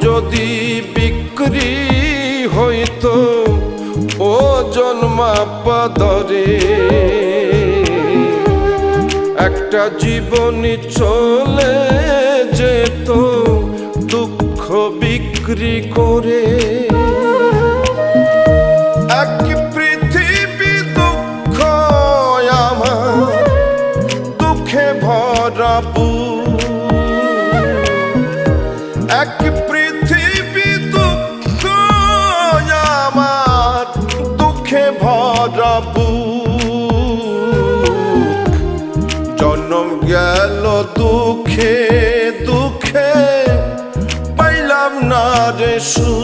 যদি বিক্রি হইতো ওজন মাপা দরে, একটা জীবনী চলে যেত দুঃখ বিক্রি করে। এক পৃথিবী দুঃখ আমার, দুঃখে ভরা বুক। এক পৃথিবী দুঃখ আমার, দুঃখে ভরা বুক। জন্ম গেল দুঃখে দুঃখে, পাইলাম না রে সুখ।